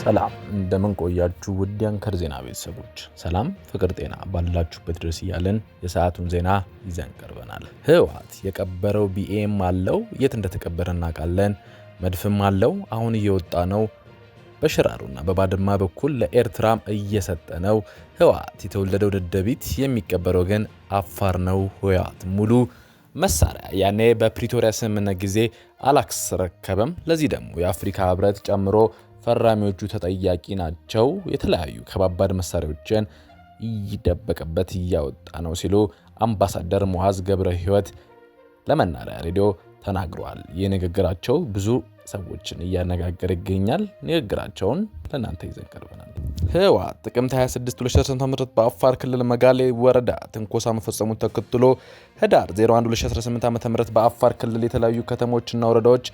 ሰላም እንደምን ቆያችሁ ውድ የአንከር ዜና ቤተሰቦች ሰላም ፍቅር ጤና ባላችሁበት ድረስ እያለን የሰዓቱን ዜና ይዘን ቀርበናል። ህወሓት የቀበረው ቢኤም አለው የት እንደተቀበረ እናውቃለን። መድፍም አለው አሁን እየወጣ ነው። በሽራሩና በባድማ በኩል ለኤርትራም እየሰጠ ነው። ህወሓት የተወለደው ደደቢት የሚቀበረው ግን አፋር ነው። ህወሓት ሙሉ መሳሪያ ያኔ በፕሪቶሪያ ስምምነት ጊዜ አላስረከበም። ለዚህ ደግሞ የአፍሪካ ህብረት ጨምሮ ፈራሚዎቹ ተጠያቂ ናቸው። የተለያዩ ከባባድ መሳሪያዎችን እየደበቀበት እያወጣ ነው ሲሉ አምባሳደር ሙዓዝ ገብረ ህይወት ለመናሪያ ሬዲዮ ተናግረዋል። የንግግራቸው ብዙ ሰዎችን እያነጋገረ ይገኛል። ንግግራቸውን ለእናንተ ይዘን ቀርበናል። ህወሓት ጥቅምት 26 2018 ዓ.ም በአፋር ክልል መጋሌ ወረዳ ትንኮሳ መፈጸሙን ተከትሎ ህዳር 01 2018 ዓ.ም በአፋር ክልል የተለያዩ ከተሞችና ወረዳዎች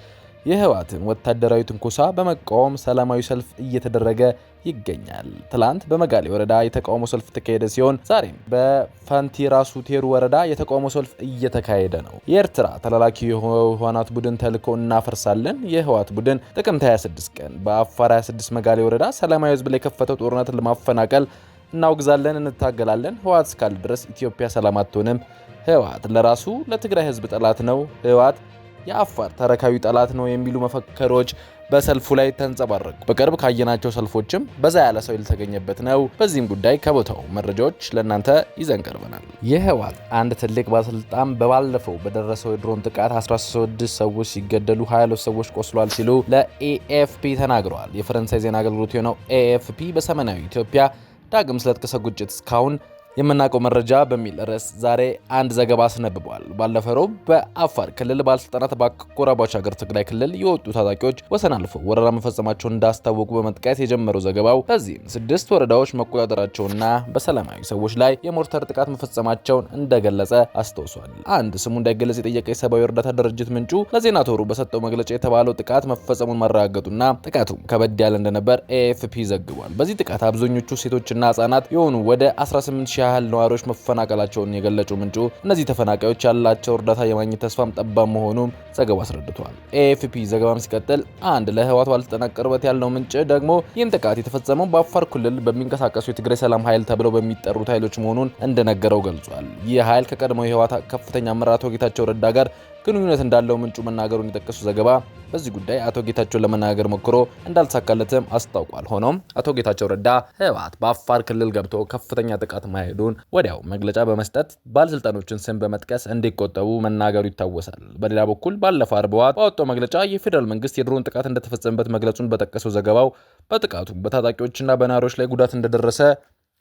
የህወሓትን ወታደራዊ ትንኮሳ በመቃወም ሰላማዊ ሰልፍ እየተደረገ ይገኛል። ትላንት በመጋሌ ወረዳ የተቃውሞ ሰልፍ ተካሄደ ሲሆን ዛሬም በፋንቲ ራሱ ቴሩ ወረዳ የተቃውሞ ሰልፍ እየተካሄደ ነው። የኤርትራ ተላላኪ የህወሓት ቡድን ተልዕኮ እናፈርሳለን። የህወሓት ቡድን ጥቅምት 26 ቀን በአፋር 26 መጋሌ ወረዳ ሰላማዊ ህዝብ ላይ የከፈተው ጦርነትን ለማፈናቀል እናውግዛለን፣ እንታገላለን። ህወሓት እስካለ ድረስ ኢትዮጵያ ሰላም አትሆንም። ህወሓት ለራሱ ለትግራይ ህዝብ ጠላት ነው። ህወሓት የአፋር ተረካቢ ጠላት ነው የሚሉ መፈክሮች በሰልፉ ላይ ተንጸባረቁ። በቅርብ ካየናቸው ሰልፎችም በዛ ያለ ሰው የተገኘበት ነው። በዚህም ጉዳይ ከቦታው መረጃዎች ለእናንተ ይዘን ቀርበናል። የህወሓት አንድ ትልቅ ባለስልጣን በባለፈው በደረሰው የድሮን ጥቃት 16 ሰዎች ሲገደሉ 22 ሰዎች ቆስሏል ሲሉ ለኤኤፍፒ ተናግረዋል። የፈረንሳይ ዜና አገልግሎት የሆነው ኤኤፍፒ በሰሜናዊ ኢትዮጵያ ዳግም ስለተከሰተ ግጭት እስካሁን የምናውቀው መረጃ በሚል ርዕስ ዛሬ አንድ ዘገባ አስነብቧል። ባለፈው ሮብ በአፋር ክልል ባለስልጣናት በአጎራባች ሀገር ትግራይ ክልል የወጡ ታጣቂዎች ወሰን አልፈው ወረራ መፈጸማቸውን እንዳስታወቁ በመጥቀስ የጀመረው ዘገባው በዚህም 6 ወረዳዎች መቆጣጠራቸውና በሰላማዊ ሰዎች ላይ የሞርተር ጥቃት መፈጸማቸውን እንደገለጸ አስታውሷል። አንድ ስሙ እንዳይገለጽ የጠየቀ የሰብአዊ እርዳታ ድርጅት ምንጩ ለዜና ቶሩ በሰጠው መግለጫ የተባለው ጥቃት መፈጸሙን ማረጋገጡና ጥቃቱም ከበድ ያለ እንደነበር ኤኤፍፒ ዘግቧል። በዚህ ጥቃት አብዛኞቹ ሴቶችና ህጻናት የሆኑ ወደ 18 ያህል ነዋሪዎች መፈናቀላቸውን የገለጹ ምንጩ እነዚህ ተፈናቃዮች ያላቸው እርዳታ የማግኘት ተስፋም ጠባብ መሆኑን ዘገባው አስረድቷል። ኤኤፍፒ ዘገባም ሲቀጥል አንድ ለህወሓት ባለስልጣናት ቅርበት ያለው ምንጭ ደግሞ ይህን ጥቃት የተፈጸመው በአፋር ክልል በሚንቀሳቀሱ የትግራይ ሰላም ኃይል ተብለው በሚጠሩት ኃይሎች መሆኑን እንደነገረው ገልጿል። ይህ ኃይል ከቀድሞው የህወሓት ከፍተኛ አመራር አቶ ጌታቸው ረዳ ጋር ግንኙነት እንዳለው ምንጩ መናገሩን የጠቀሱ ዘገባ በዚህ ጉዳይ አቶ ጌታቸውን ለመናገር ሞክሮ እንዳልተሳካለትም አስታውቋል። ሆኖም አቶ ጌታቸው ረዳ ህወሓት በአፋር ክልል ገብቶ ከፍተኛ ጥቃት ማሄዱን ወዲያው መግለጫ በመስጠት ባለስልጣኖችን ስም በመጥቀስ እንዲቆጠቡ መናገሩ ይታወሳል። በሌላ በኩል ባለፈው አርብ ባወጣው መግለጫ የፌዴራል መንግስት የድሮን ጥቃት እንደተፈጸመበት መግለጹን በጠቀሰው ዘገባው በጥቃቱ በታጣቂዎችና በነዋሪዎች ላይ ጉዳት እንደደረሰ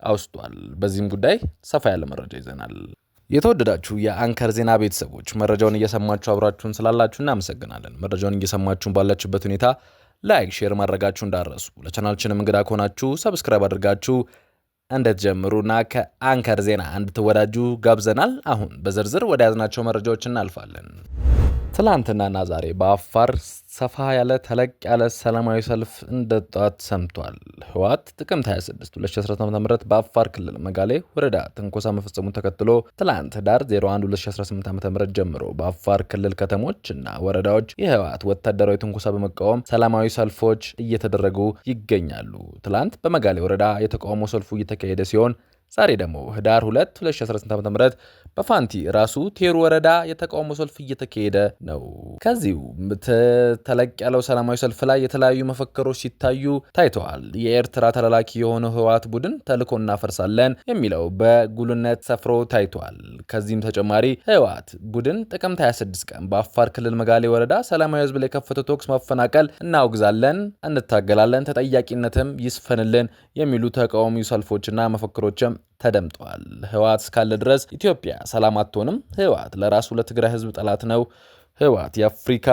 አውስቷል። በዚህም ጉዳይ ሰፋ ያለ መረጃ ይዘናል። የተወደዳችሁ የአንከር ዜና ቤተሰቦች መረጃውን እየሰማችሁ አብራችሁን ስላላችሁ እናመሰግናለን። መረጃውን እየሰማችሁ ባላችሁበት ሁኔታ ላይክ፣ ሼር ማድረጋችሁ እንዳረሱ። ለቻናላችንም እንግዳ ከሆናችሁ ሰብስክራይብ አድርጋችሁ እንድትጀምሩና ከአንከር ዜና እንድትወዳጁ ጋብዘናል። አሁን በዝርዝር ወደ ያዝናቸው መረጃዎች እናልፋለን። ትላንትናና ዛሬ በአፋር ሰፋ ያለ ተለቅ ያለ ሰላማዊ ሰልፍ እንደጧት ሰምቷል። ህወሓት ጥቅምት 26 2018 ዓ.ም በአፋር ክልል መጋሌ ወረዳ ትንኮሳ መፈጸሙን ተከትሎ ትላንት ህዳር 01 2018 ዓ.ም ጀምሮ በአፋር ክልል ከተሞች እና ወረዳዎች የህወሓት ወታደራዊ ትንኮሳ በመቃወም ሰላማዊ ሰልፎች እየተደረጉ ይገኛሉ። ትላንት በመጋሌ ወረዳ የተቃውሞ ሰልፉ እየተካሄደ ሲሆን ዛሬ ደግሞ ህዳር 2 2018 ዓ.ም በፋንቲ ራሱ ቴሩ ወረዳ የተቃውሞ ሰልፍ እየተካሄደ ነው። ከዚሁ ተለቅ ያለው ሰላማዊ ሰልፍ ላይ የተለያዩ መፈክሮች ሲታዩ ታይተዋል። የኤርትራ ተላላኪ የሆነው ህወሓት ቡድን ተልዕኮ እናፈርሳለን የሚለው በጉልነት ሰፍሮ ታይቷል። ከዚህም ተጨማሪ ህወሓት ቡድን ጥቅምት 26 ቀን በአፋር ክልል መጋሌ ወረዳ ሰላማዊ ህዝብ ላይ የከፈተው ተኩስ ማፈናቀል እናውግዛለን፣ እንታገላለን፣ ተጠያቂነትም ይስፈንልን የሚሉ ተቃዋሚ ሰልፎችና መፈክሮችም ተደምጠዋል። ህወሓት እስካለ ድረስ ኢትዮጵያ ሰላም አትሆንም። ህወሓት ለራሱ ለትግራይ ህዝብ ጠላት ነው። ህወሓት የአፍሪካ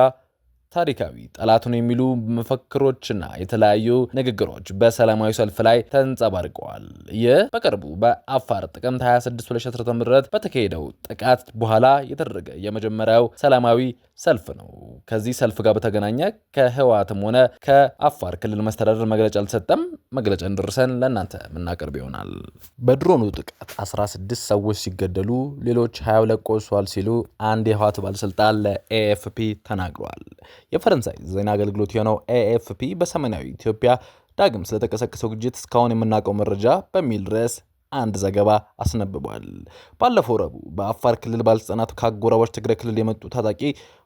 ታሪካዊ ጠላት ነው የሚሉ መፈክሮችና የተለያዩ ንግግሮች በሰላማዊ ሰልፍ ላይ ተንጸባርቀዋል። ይህ በቅርቡ በአፋር ጥቅምት 26 2018 ዓ.ም በተካሄደው ጥቃት በኋላ የተደረገ የመጀመሪያው ሰላማዊ ሰልፍ ነው። ከዚህ ሰልፍ ጋር በተገናኘ ከህወሓትም ሆነ ከአፋር ክልል መስተዳደር መግለጫ አልሰጠም። መግለጫ እንደርሰን ለእናንተ የምናቀርብ ይሆናል። በድሮኑ ጥቃት 16 ሰዎች ሲገደሉ ሌሎች 22 ቆስሏል ሲሉ አንድ የህወሓት ባለስልጣን ለኤኤፍፒ ተናግረዋል። የፈረንሳይ ዜና አገልግሎት የሆነው ኤኤፍፒ በሰሜናዊ ኢትዮጵያ ዳግም ስለተቀሰቀሰው ግጭት እስካሁን የምናውቀው መረጃ በሚል ርዕስ አንድ ዘገባ አስነብቧል። ባለፈው ረቡዕ በአፋር ክልል ባለስልጣናት ከአጎራባች ትግራይ ክልል የመጡ ታጣቂ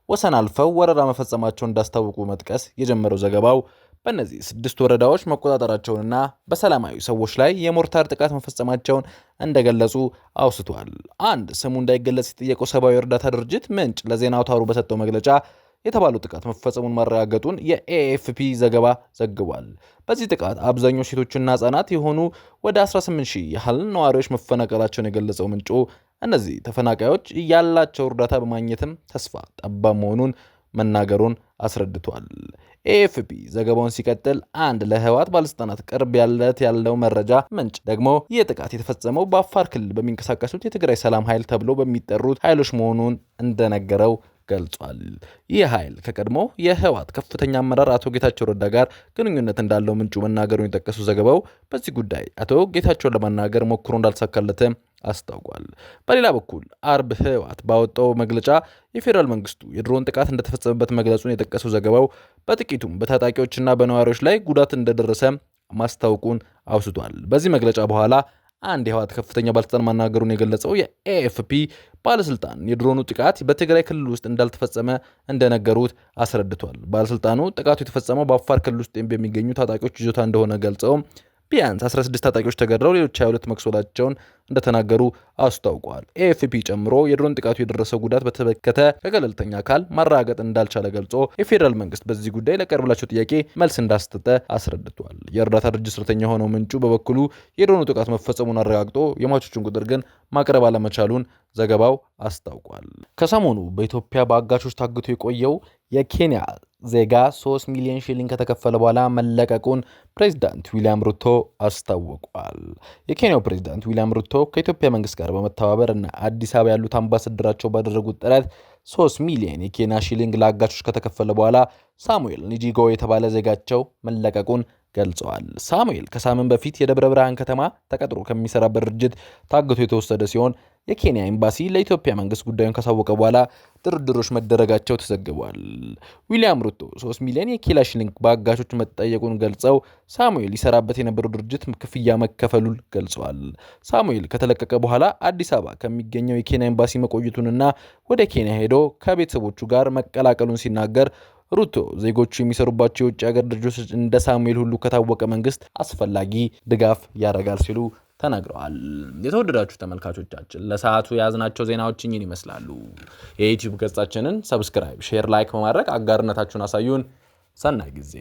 ወሰን አልፈው ወረራ መፈጸማቸውን እንዳስታወቁ መጥቀስ የጀመረው ዘገባው በእነዚህ 6 ወረዳዎች መቆጣጠራቸውንና በሰላማዊ ሰዎች ላይ የሞርታር ጥቃት መፈጸማቸውን እንደገለጹ አውስቷል። አንድ ስሙ እንዳይገለጽ የጠየቀው ሰብአዊ እርዳታ ድርጅት ምንጭ ለዜና አውታሩ በሰጠው መግለጫ የተባለው ጥቃት መፈጸሙን ማረጋገጡን የኤኤፍፒ ዘገባ ዘግቧል። በዚህ ጥቃት አብዛኛው ሴቶችና ህጻናት የሆኑ ወደ 18,000 ያህል ነዋሪዎች መፈናቀላቸውን የገለጸው ምንጩ እነዚህ ተፈናቃዮች ያላቸው እርዳታ በማግኘትም ተስፋ ጠባብ መሆኑን መናገሩን አስረድቷል። ኤኤፍፒ ዘገባውን ሲቀጥል አንድ ለህወሓት ባለስልጣናት ቅርብ ያለው መረጃ ምንጭ ደግሞ ይህ ጥቃት የተፈጸመው በአፋር ክልል በሚንቀሳቀሱት የትግራይ ሰላም ኃይል ተብሎ በሚጠሩት ኃይሎች መሆኑን እንደነገረው ገልጿል። ይህ ኃይል ከቀድሞ የህወሓት ከፍተኛ አመራር አቶ ጌታቸው ረዳ ጋር ግንኙነት እንዳለው ምንጩ መናገሩን የጠቀሱ ዘገባው በዚህ ጉዳይ አቶ ጌታቸውን ለማናገር ሞክሮ እንዳልተሳካለት አስታውቋል። በሌላ በኩል አርብ ህወሓት ባወጣው መግለጫ የፌዴራል መንግስቱ የድሮን ጥቃት እንደተፈጸመበት መግለጹን የጠቀሰው ዘገባው በጥቂቱም በታጣቂዎችና በነዋሪዎች ላይ ጉዳት እንደደረሰ ማስታወቁን አውስቷል። በዚህ መግለጫ በኋላ አንድ የህወሓት ከፍተኛ ባለስልጣን ማናገሩን የገለጸው የኤኤፍፒ ባለስልጣን የድሮኑ ጥቃት በትግራይ ክልል ውስጥ እንዳልተፈጸመ እንደነገሩት አስረድቷል። ባለስልጣኑ ጥቃቱ የተፈጸመው በአፋር ክልል ውስጥ በሚገኙ ታጣቂዎች ይዞታ እንደሆነ ገልጸው ቢያንስ 16 ታጣቂዎች ተገድለው ሌሎች 22 መቁሰላቸውን እንደተናገሩ አስታውቋል። ኤኤፍፒ ጨምሮ የድሮን ጥቃቱ የደረሰው ጉዳት በተመለከተ ከገለልተኛ አካል ማረጋገጥ እንዳልቻለ ገልጾ የፌዴራል መንግስት በዚህ ጉዳይ ለቀረበላቸው ጥያቄ መልስ እንዳሰጠ አስረድቷል። የእርዳታ ድርጅት ሰራተኛ የሆነው ምንጩ በበኩሉ የድሮኑ ጥቃት መፈጸሙን አረጋግጦ የሟቾቹን ቁጥር ግን ማቅረብ አለመቻሉን ዘገባው አስታውቋል። ከሰሞኑ በኢትዮጵያ በአጋቾች ታግቶ የቆየው የኬንያ ዜጋ 3 ሚሊዮን ሺሊንግ ከተከፈለ በኋላ መለቀቁን ፕሬዝዳንት ዊሊያም ሩቶ አስታወቋል። የኬንያው ፕሬዝዳንት ዊሊያም ሩቶ ከኢትዮጵያ መንግስት ጋር በመተባበር እና አዲስ አበባ ያሉት አምባሳደራቸው ባደረጉት ጥረት 3 ሚሊዮን የኬንያ ሺሊንግ ለአጋቾች ከተከፈለ በኋላ ሳሙኤል ኒጂጎ የተባለ ዜጋቸው መለቀቁን ገልጸዋል። ሳሙኤል ከሳምንት በፊት የደብረ ብርሃን ከተማ ተቀጥሮ ከሚሰራበት ድርጅት ታግቶ የተወሰደ ሲሆን የኬንያ ኤምባሲ ለኢትዮጵያ መንግስት ጉዳዩን ካሳወቀ በኋላ ድርድሮች መደረጋቸው ተዘግቧል። ዊሊያም ሩቶ 3 ሚሊዮን የኬንያ ሺሊንግ በአጋቾች መጠየቁን ገልጸው ሳሙኤል ይሰራበት የነበረው ድርጅት ክፍያ መከፈሉን ገልጸዋል። ሳሙኤል ከተለቀቀ በኋላ አዲስ አበባ ከሚገኘው የኬንያ ኤምባሲ መቆየቱንና ወደ ኬንያ ሄዶ ከቤተሰቦቹ ጋር መቀላቀሉን ሲናገር ሩቶ ዜጎቹ የሚሰሩባቸው የውጭ ሀገር ድርጅቶች እንደ ሳሙኤል ሁሉ ከታወቀ መንግስት አስፈላጊ ድጋፍ ያደርጋል ሲሉ ተናግረዋል። የተወደዳችሁ ተመልካቾቻችን ለሰዓቱ የያዝናቸው ዜናዎች እኚህን ይመስላሉ። የዩቲዩብ ገጻችንን ሰብስክራይብ፣ ሼር፣ ላይክ በማድረግ አጋርነታችሁን አሳዩን። ሰናይ ጊዜ